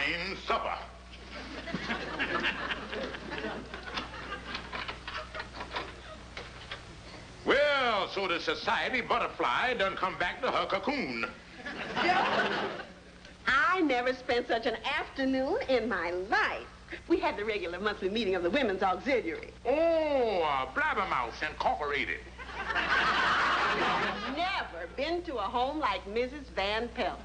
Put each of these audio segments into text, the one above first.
fine supper. Well, so the society butterfly done come back to her cocoon. I never spent such an afternoon in my life. We had the regular monthly meeting of the Women's Auxiliary. Oh, Blabbermouth Incorporated. I've never been to a home like Mrs. Van Pelt's.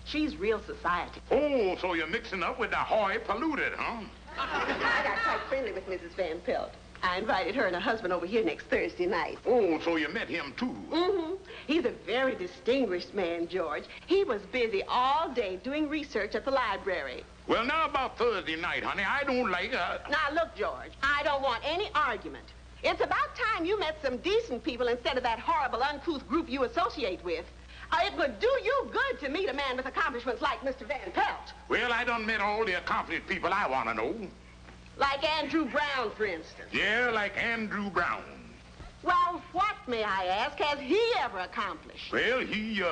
She's real society. Oh, so you're mixing up with the Hoy polluted, huh? I got quite friendly with Mrs. Van Pelt. I invited her and her husband over here next Thursday night. Oh, so you met him, too? Mm-hmm. He's a very distinguished man, George. He was busy all day doing research at the library. Well, now about Thursday night, honey, I don't like... Now, look, George, I don't want any argument. It's about time you met some decent people instead of that horrible, uncouth group you associate with. It would do you good to meet a man with accomplishments like Mr. Van Pelt. Well, I done met all the accomplished people I want to know. Like Andrew Brown, for instance. Yeah, like Andrew Brown. Well, what, may I ask, has he ever accomplished? Well, he,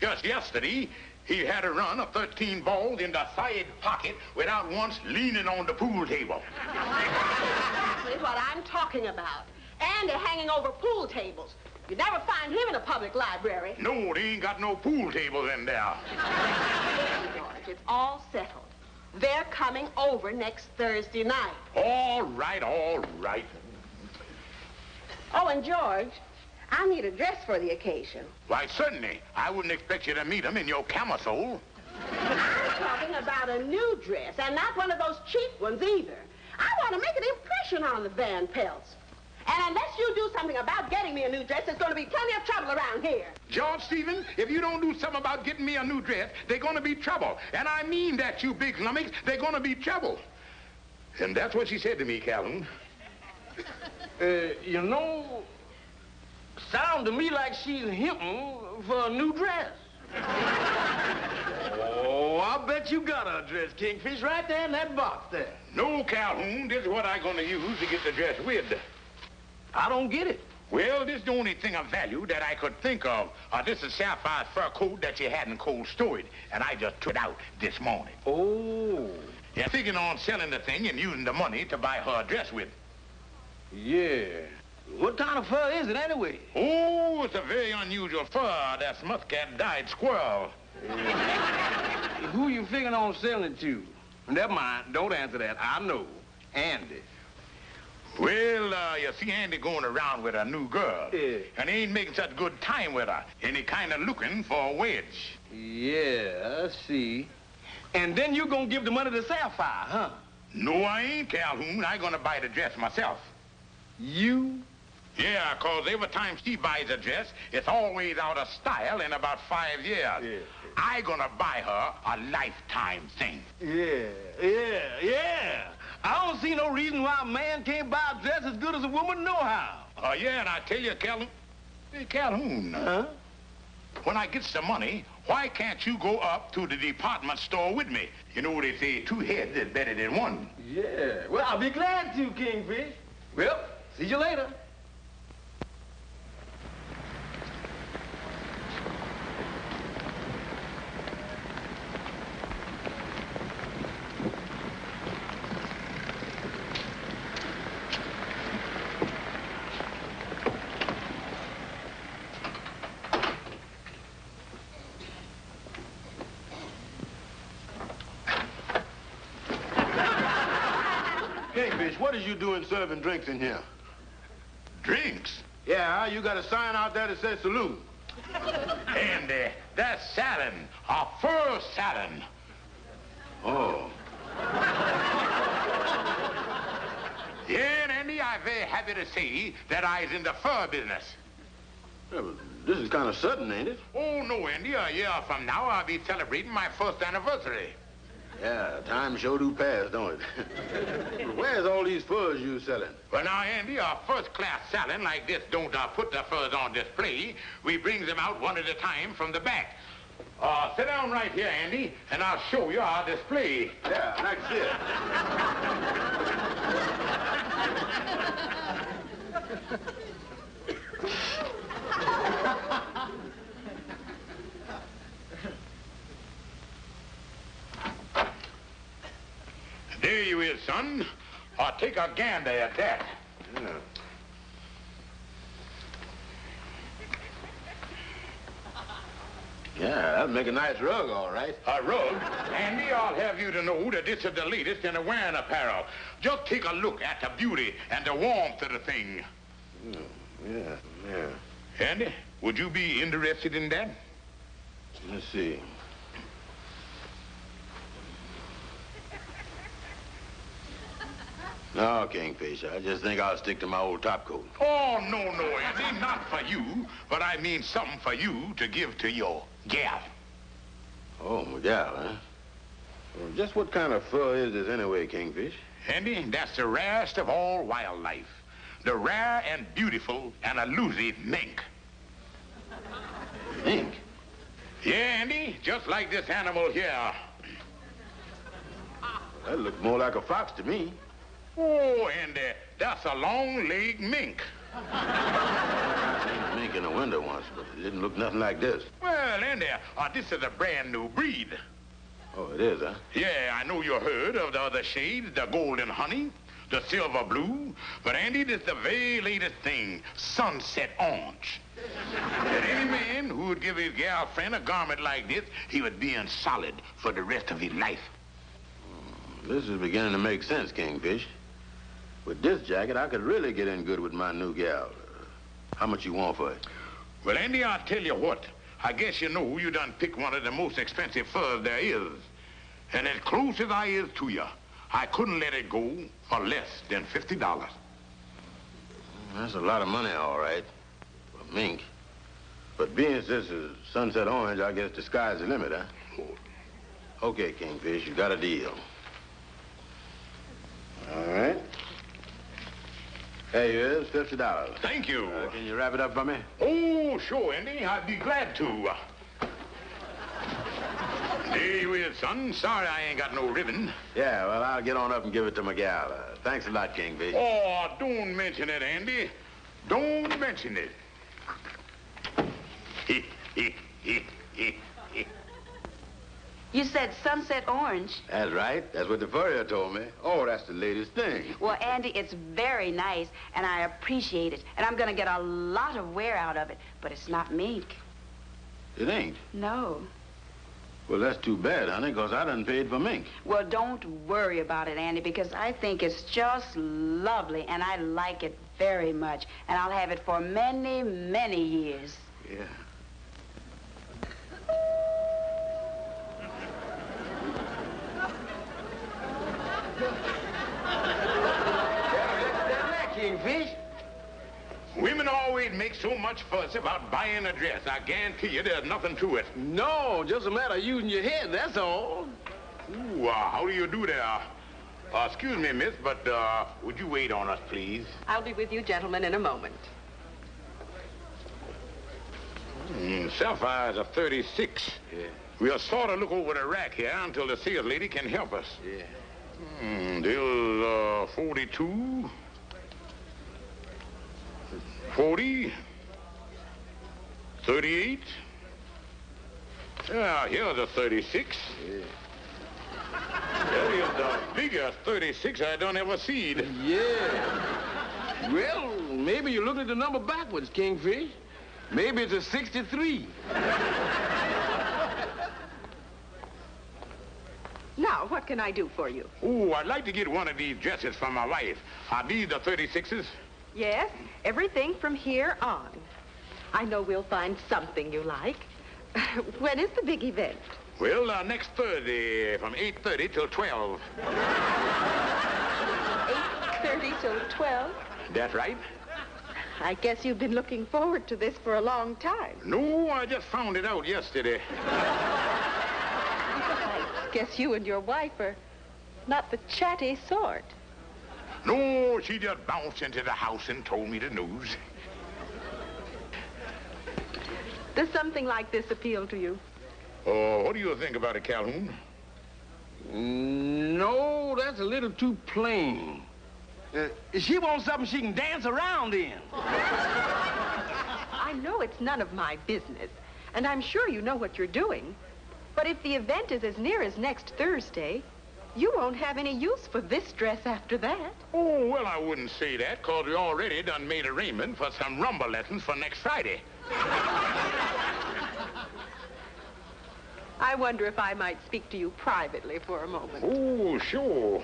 just yesterday, he had a run of 13 balls in the side pocket without once leaning on the pool table. Exactly what I'm talking about. And they're hanging over pool tables. You'd never find him in a public library. No, they ain't got no pool tables in there. George, it's all settled. They're coming over next Thursday night. All right, all right. Oh, and George, I need a dress for the occasion. Why, certainly. I wouldn't expect you to meet him in your camisole. I'm talking about a new dress, and not one of those cheap ones either. I want to make an impression on the Van Pelts. And unless you do something about getting me a new dress, there's going to be plenty of trouble around here. George Stephen, if you don't do something about getting me a new dress, there's going to be trouble. And I mean that, you big lummox. There's going to be trouble. And that's what she said to me, Calhoun. You know, sound to me like she's hinting for a new dress. Oh, I bet you got a dress, Kingfish, right there in that box there. No, Calhoun, this is what I'm going to use to get the dress with. I don't get it. Well, this is the only thing of value that I could think of. This is Sapphire's fur coat that she had in cold storage, and I just took it out this morning. Oh. Yeah, figuring on selling the thing and using the money to buy her a dress with. Yeah. What kind of fur is it anyway? Oh, it's a very unusual fur. That's muscat-dyed squirrel. Who you figuring on selling it to? Never mind. Don't answer that. I know. Andy. Well, you see Andy going around with a new girl. Yeah. And he ain't making such good time with her. And he kind of looking for a wedge. Yeah, I see. And then you gonna give the money to Sapphire, huh? No, I ain't, Calhoun. I gonna buy the dress myself. You? Yeah, 'cause every time she buys a dress, it's always out of style in about 5 years. Yeah. I gonna buy her a lifetime thing. Yeah. I don't see no reason why a man can't buy a dress as good as a woman know-how. Yeah, and I tell you, Calhoun. Hey, Calhoun. Huh? When I gets the money, why can't you go up to the department store with me? You know, they say 2 heads is better than 1. Yeah. Well, I'll be glad to, Kingfish. Well, see you later. Kingfish, what is you doing serving drinks in here? Drinks? Yeah, you got a sign out there that says salute. And that's satin, a fur satin. Oh. Yeah, and Andy, I'm very happy to say that I's in the fur business. Yeah, but this is kind of sudden, ain't it? Oh, no, Andy. A year from now, I'll be celebrating my 1st anniversary. Yeah, time sure do pass, don't it? Where's all these furs you selling? Well, now, Andy, a first-class satin like this don't put the furs on display. We brings them out one at a time from the back. Sit down right here, Andy, and I'll show you our display. Yeah, I can see it. There you is, son. Take a gander at that. Yeah. Yeah, that'd make a nice rug, all right. A rug? Andy, I'll have you to know that this is the latest in the wearing apparel. Just take a look at the beauty and the warmth of the thing. Yeah. Andy, would you be interested in that? Let's see. No, Kingfish, I just think I'll stick to my old topcoat. Oh, no, Andy, not for you, but I mean something for you to give to your gal. Oh, my gal, huh? Well, just what kind of fur is this anyway, Kingfish? Andy, that's the rarest of all wildlife. The rare and beautiful and elusive mink. Mink? Yeah, Andy, just like this animal here. That looks more like a fox to me. Oh, Andy, that's a long-legged mink. I seen a mink in the window once, but it didn't look nothing like this. Well, Andy, this is a brand new breed. Oh, it is, huh? Yeah, I know you heard of the other shades, the golden honey, the silver blue, but Andy, this is the very latest thing, sunset orange. And any man who would give his gal friend a garment like this, he would be in solid for the rest of his life. This is beginning to make sense, Kingfish. With this jacket, I could really get in good with my new gal. How much you want for it? Well, Andy, I'll tell you what. I guess you know you done picked one of the most expensive furs there is. And as close as I is to you, I couldn't let it go for less than $50. That's a lot of money, all right, for mink. But being this is sunset orange, I guess the sky's the limit, huh? Okay, Kingfish, you got a deal. All right. Here you is, $50. Thank you. Can you wrap it up for me? Oh, sure, Andy. I'd be glad to. There you is, son. Sorry I ain't got no ribbon. Yeah, well, I'll get on up and give it to my gal. Thanks a lot, Kingfish. Oh, don't mention it, Andy. Don't mention it. You said sunset orange. That's right. That's what the furrier told me. Oh, that's the latest thing. Well, Andy, it's very nice, and I appreciate it. And I'm going to get a lot of wear out of it. But it's not mink. It ain't? No. Well, that's too bad, honey, because I done paid for mink. Well, don't worry about it, Andy, because I think it's just lovely, and I like it very much. And I'll have it for many, many years. Yeah. Kingfish? Women always make so much fuss about buying a dress. I guarantee you there's nothing to it. No, just a matter of using your head, that's all. Ooh, how do you do there? Excuse me, miss, but would you wait on us, please? I'll be with you gentlemen in a moment. Sapphires are 36. Yeah. We'll sort of look over the rack here until the sales lady can help us. Yeah. There's 42, 40, 38. Yeah, here's a 36. Yeah. That is the biggest 36 I done ever seen. Yeah. Well, maybe you're looking at the number backwards, Kingfish. Maybe it's a 63. Now, what can I do for you? Ooh, I'd like to get one of these dresses for my wife. Are these the 36s? Yes, everything from here on. I know we'll find something you like. When is the big event? Well, next Thursday from 8:30 till 12. 8:30 till 12? That right? I guess you've been looking forward to this for a long time. No, I just found it out yesterday. I guess you and your wife are not the chatty sort. No, she just bounced into the house and told me the news. Does something like this appeal to you? Oh, what do you think about it, Calhoun? No, that's a little too plain. She wants something she can dance around in. I know it's none of my business, and I'm sure you know what you're doing. But if the event is as near as next Thursday, You won't have any use for this dress after that. Oh, well, I wouldn't say that, because we already done made arrangement for some rumba lessons for next Friday. I wonder if I might speak to you privately for a moment. Oh, sure.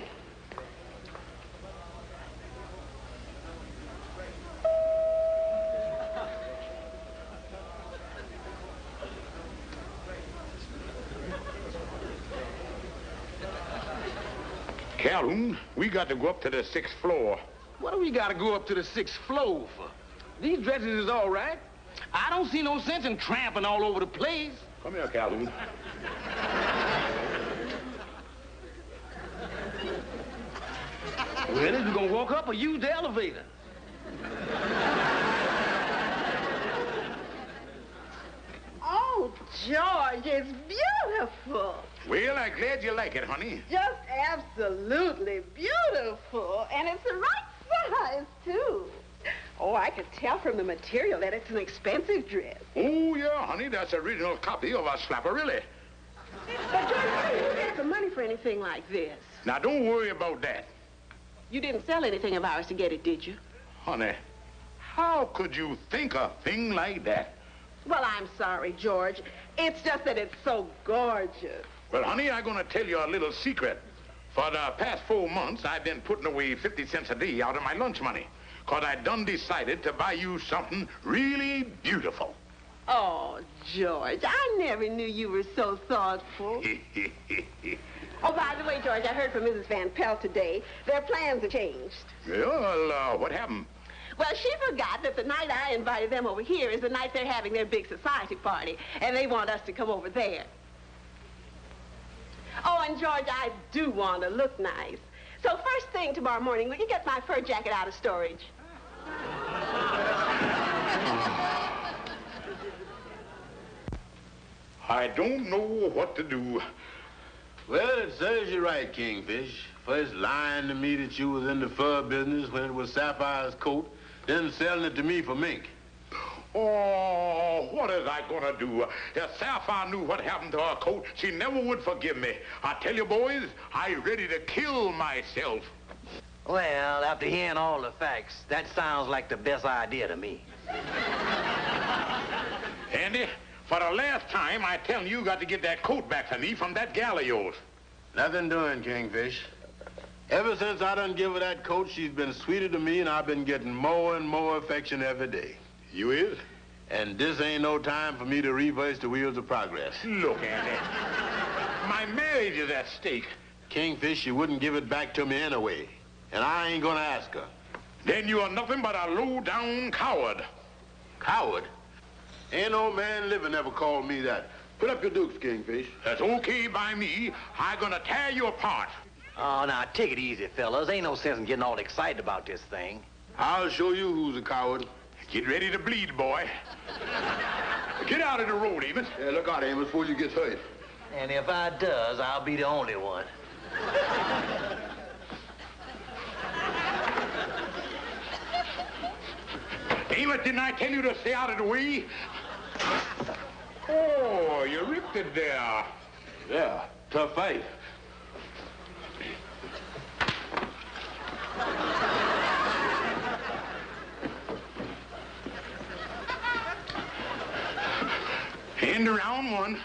Calhoun, we got to go up to the 6th floor. What do we got to go up to the 6th floor for? These dresses is all right. I don't see no sense in tramping all over the place. Come here, Calhoun. Well, is we gonna walk up or use the elevator? Oh, George, it's beautiful. Well, I'm glad you like it, honey. Just absolutely beautiful. And it's the right size, too. Oh, I could tell from the material that it's an expensive dress. Oh, yeah, honey, that's original copy of a Slapperilli. But, George, how do you get the money for anything like this? Now, don't worry about that. You didn't sell anything of ours to get it, did you? Honey, how could you think a thing like that? Well, I'm sorry, George. It's just that it's so gorgeous. Well, honey, I'm going to tell you a little secret. For the past 4 months, I've been putting away 50 cents a day out of my lunch money, because I done decided to buy you something really beautiful. Oh, George, I never knew you were so thoughtful. Oh, by the way, George, I heard from Mrs. Van Pelt today. Their plans have changed. Well, what happened? Well, she forgot that the night I invited them over here is the night they're having their big society party, and they want us to come over there. Oh, and George, I do want to look nice. So first thing tomorrow morning, will you get my fur jacket out of storage? I don't know what to do. Well, it serves you right, Kingfish. First lying to me that you was in the fur business when it was Sapphire's coat, then selling it to me for mink. Oh, what is I gonna do? If Sapphire knew what happened to her coat, she never would forgive me. I tell you, boys, I'm ready to kill myself. Well, after hearing all the facts, that sounds like the best idea to me. Andy, for the last time, I tell you got to get that coat back to me from that gal of yours. Nothing doing, Kingfish. Ever since I done give her that coat, she's been sweeter to me, and I've been getting more and more affection every day. You is? And this ain't no time for me to reverse the wheels of progress. Look, Andy, my marriage is at stake. Kingfish, she wouldn't give it back to me anyway, and I ain't gonna ask her. Then you are nothing but a low-down coward. Coward? Ain't no man living ever called me that. Put up your dukes, Kingfish. That's okay by me. I'm gonna tear you apart. Oh, now, take it easy, fellas. Ain't no sense in getting all excited about this thing. I'll show you who's a coward. Get ready to bleed, boy. Get out of the road, Amos. Yeah, look out, Amos, before you get hurt. And if I does, I'll be the only one. Amos, didn't I tell you to stay out of the way? Oh, you ripped it there. Yeah, tough fight. End around one.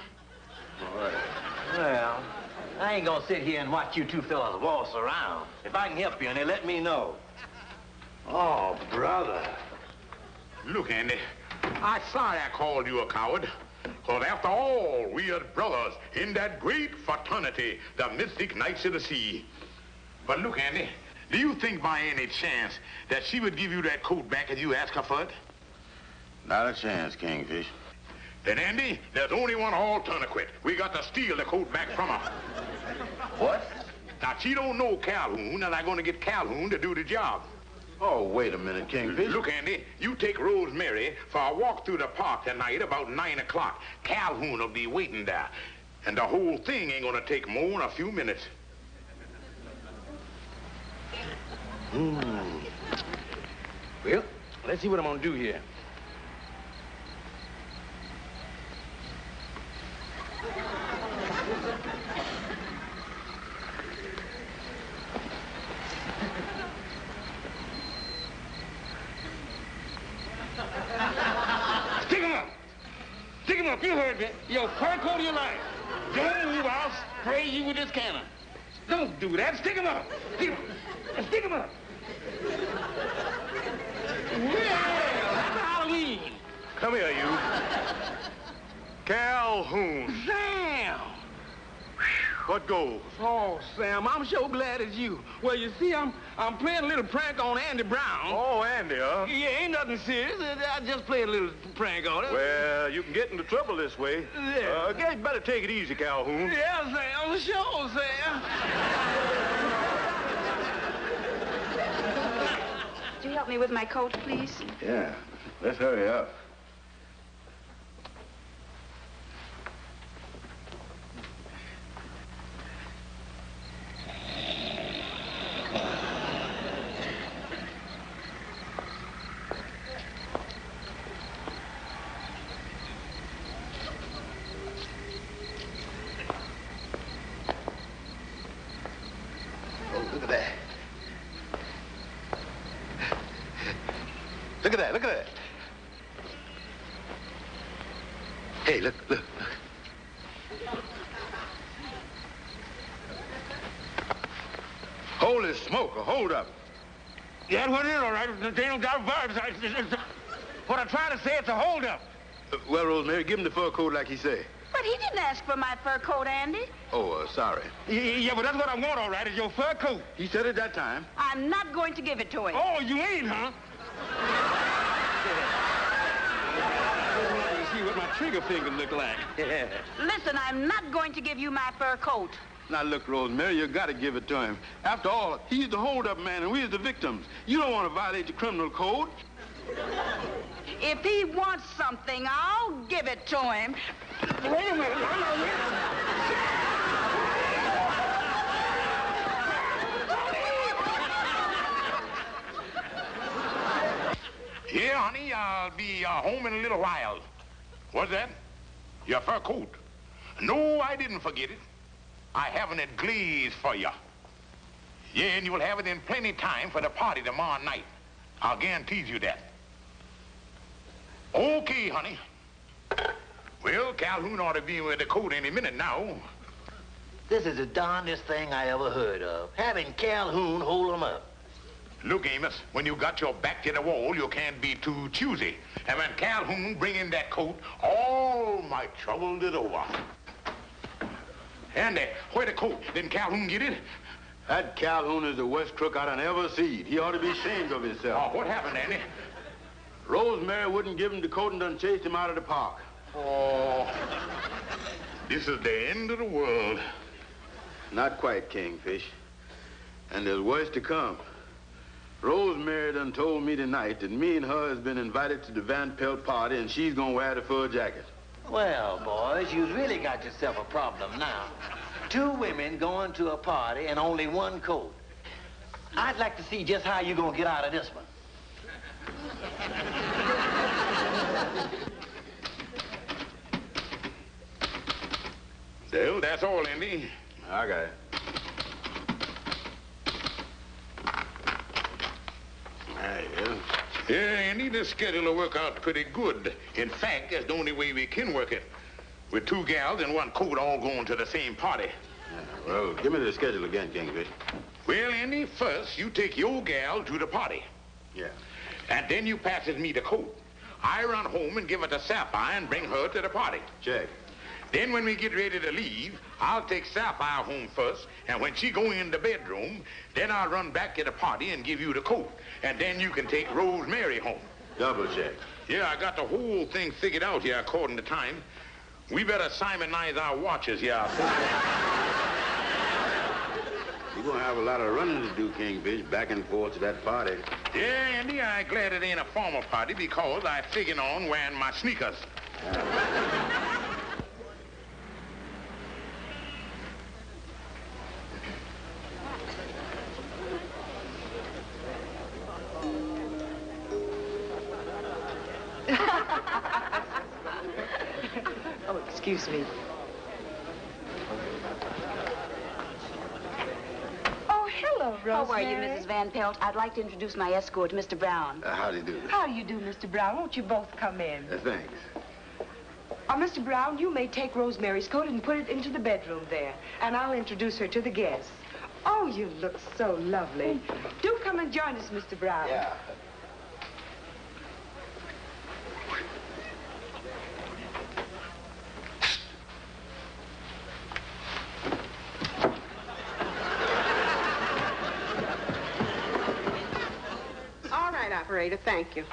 All right. Well, I ain't gonna sit here and watch you two fellas waltz around. If I can help you, and let me know. Oh, brother. Look, Andy, I'm sorry I called you a coward. Because after all, we are brothers in that great fraternity, the Mystic Knights of the Sea. But look, Andy, do you think by any chance that she would give you that coat back if you ask her for it? Not a chance, Kingfish. Then, Andy, there's only one alternative. We got to steal the coat back from her. What? Now, she don't know Calhoun, and I'm going to get Calhoun to do the job. Oh, wait a minute, Kingfish. Look, Andy, you take Rosemary for a walk through the park tonight about 9 o'clock. Calhoun will be waiting there. And the whole thing ain't gonna take more than a few minutes. Well, let's see what I'm gonna do here. Andy, your fur coat of your life. Don't move, I'll spray you with this cannon. Don't do that. Stick him up. Stick him up. Well, happy Halloween. Come here, you. Calhoun. Sam. What goes? Oh, Sam, I'm so glad it's you. Well, you see, I'm playing a little prank on Andy Brown. Oh, Andy, huh? Yeah, ain't nothing serious. I just played a little prank on him. Well, you can get into trouble this way. Yeah. I guess you better take it easy, Calhoun. Yeah, Sam, sure, Sam. Would you help me with my coat, please? Yeah. Let's hurry up. Look at that. Look at that, look at that. Hey, look. Holy smoke, hold up. Yeah, that's what it is, all right. They don't got verbs. What I'm trying to say, it's a holdup. Well, Rosemary, give him the fur coat like he said. But he didn't ask for my fur coat, Andy. Oh, sorry. Yeah, but that's what I want, all right, is your fur coat. He said it that time. I'm not going to give it to him. Oh, you ain't, huh? See what my trigger finger look like. Listen, I'm not going to give you my fur coat. Now, look, Rosemary, you got to give it to him. After all, he's the hold-up man, and we're the victims. You don't want to violate the criminal code. If he wants something, I'll give it to him. Wait a minute. Yeah, honey, I'll be home in a little while. What's that? Your fur coat? No, I didn't forget it. I have it glazed for you. Yeah, and you'll have it in plenty time for the party tomorrow night. I'll guarantee you that. Okay, honey. Well, Calhoun ought to be with the coat any minute now. This is the darndest thing I ever heard of. Having Calhoun hold him up. Look, Amos, when you got your back to the wall, you can't be too choosy. And when Calhoun bring in that coat, all my trouble is over. Andy, where the coat? Didn't Calhoun get it? That Calhoun is the worst crook I done ever seen. He ought to be ashamed of himself. Oh, what happened, Andy? Rosemary wouldn't give him the coat and done chased him out of the park. Oh, this is the end of the world. Not quite, Kingfish. And there's worse to come. Rosemary done told me tonight that me and her has been invited to the Van Pelt party and she's gonna wear the fur jacket. Well, boys, you've really got yourself a problem now. 2 women going to a party and only 1 coat. I'd like to see just how you're gonna get out of this one. Well, that's all, Andy. I got it. There you go. Yeah, Andy, this schedule will work out pretty good. In fact, that's the only way we can work it. With 2 gals and 1 coat all going to the same party. Yeah, well, give me the schedule again, Kingfish. Well, Andy, first you take your gal to the party. Yeah. And then you passes me the coat. I run home and give it to Sapphire and bring her to the party. Check. Then when we get ready to leave, I'll take Sapphire home first, and when she go in the bedroom, then I'll run back to the party and give you the coat. And then you can take Rosemary home. Double check. Yeah, I got the whole thing figured out here according to time. We better Simonize our watches here. You're gonna have a lot of running to do, Kingfish, back and forth to that party. Yeah, Andy, I'm glad it ain't a formal party because I figured on wearing my sneakers. Oh, excuse me. Oh, hello, Rosemary. How are you, Mrs. Van Pelt? I'd like to introduce my escort, Mr. Brown. How do you do? How do you do, Mr. Brown? Won't you both come in? Thanks. Mr. Brown, you may take Rosemary's coat and put it into the bedroom there, and I'll introduce her to the guests. Oh, you look so lovely. Do come and join us, Mr. Brown. Yeah. All right, operator, thank you.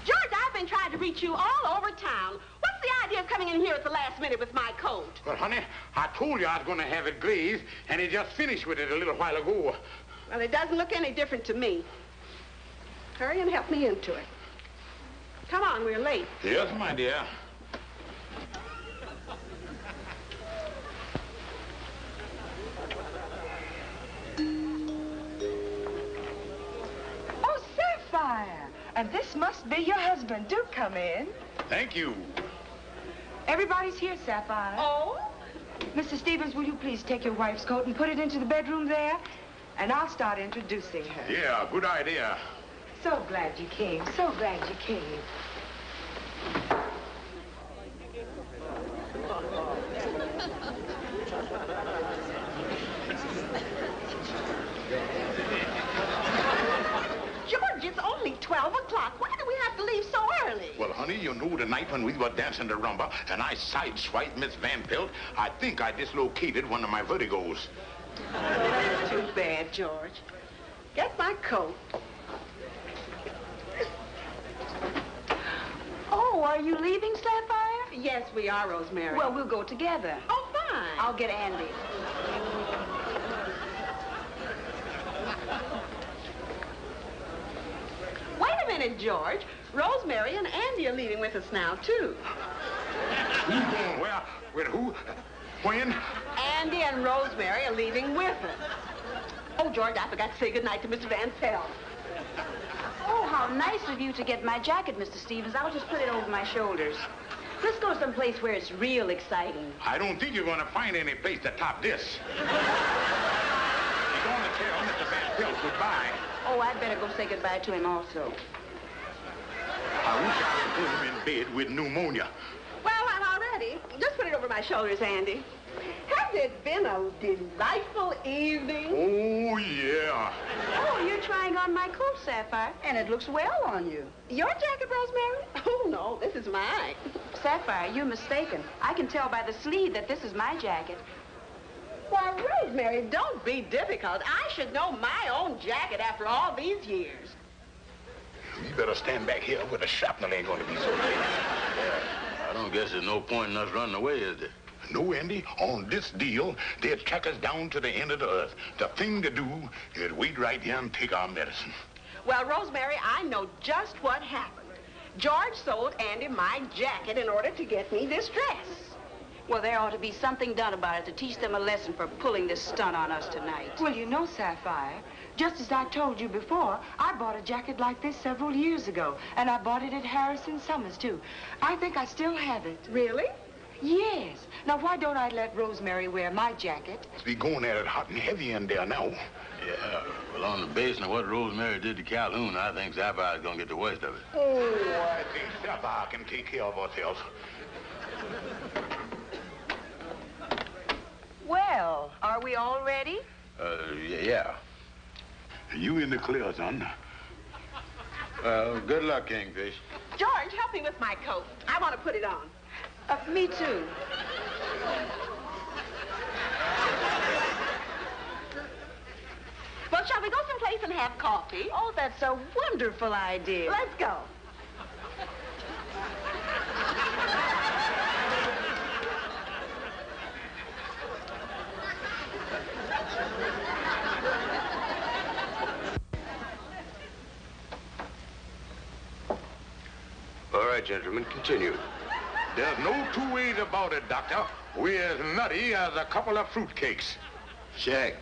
George, I've been trying to reach you all over town. What's the idea of coming in here at the last minute with my coat? Well, honey, I told you I was going to have it glazed, and he just finished with it a little while ago. Well, it doesn't look any different to me. Hurry and help me into it. Come on, we're late. Yes, my dear. Oh, Sapphire. And this must be your husband. Do come in. Thank you. Everybody's here, Sapphire. Oh? Mrs. Stevens, will you please take your wife's coat and put it into the bedroom there? And I'll start introducing her. Yeah, good idea. So glad you came. So glad you came. George, it's only 12 o'clock. Why do we have to leave so early? Well, honey, you know the night when we were dancing the rumba and I sideswiped Miss Van Pelt, I think I dislocated one of my vertigos. Too bad, George. Get my coat. Oh, are you leaving, Sapphire? Yes, we are, Rosemary. Well, we'll go together. Oh, fine. I'll get Andy. Wait a minute, George. Rosemary and Andy are leaving with us now, too. Who's going where? With who? When? Andy and Rosemary are leaving with us. Oh, George, I forgot to say goodnight to Mr. Van Pelt. Oh, how nice of you to get my jacket, Mr. Stevens. I'll just put it over my shoulders. Let's go someplace where it's real exciting. I don't think you're going to find any place to top this. You're going to tell Mr. Van Pelt goodbye. Oh, I'd better go say goodbye to him also. I wish I would put him in bed with pneumonia. Well, I'm all ready. Just put it over my shoulders, Andy. Has it been a delightful evening? Oh, yeah. Oh, you're trying on my coat, Sapphire, and it looks well on you. Your jacket, Rosemary? Oh, no, this is mine. Sapphire, you're mistaken. I can tell by the sleeve that this is my jacket. Why, Rosemary, don't be difficult. I should know my own jacket after all these years. You better stand back here where the shrapnel ain't going to be so bad. I don't guess there's no point in us running away, is there? No, Andy, on this deal, they'll track us down to the end of the earth. The thing to do is wait right here and take our medicine. Well, Rosemary, I know just what happened. George sold Andy my jacket in order to get me this dress. Well, there ought to be something done about it to teach them a lesson for pulling this stunt on us tonight. Well, you know, Sapphire, just as I told you before, I bought a jacket like this several years ago, and I bought it at Harrison Summers, too. I think I still have it. Really? Yes. Now, why don't I let Rosemary wear my jacket? We going at it hot and heavy in there now. Yeah, well, on the basis of what Rosemary did to Calhoun, I think Sapphire's gonna get the worst of it. Oh, I think Sapphire can take care of ourselves. Well, are we all ready? Yeah. You in the clear, son. Well, good luck, Kingfish. George, help me with my coat. I want to put it on. Me too. Well, shall we go someplace and have coffee? Oh, that's a wonderful idea. Let's go. All right, gentlemen, continue. There's no two ways about it, Doctor. We're as nutty as a couple of fruitcakes. Shaq,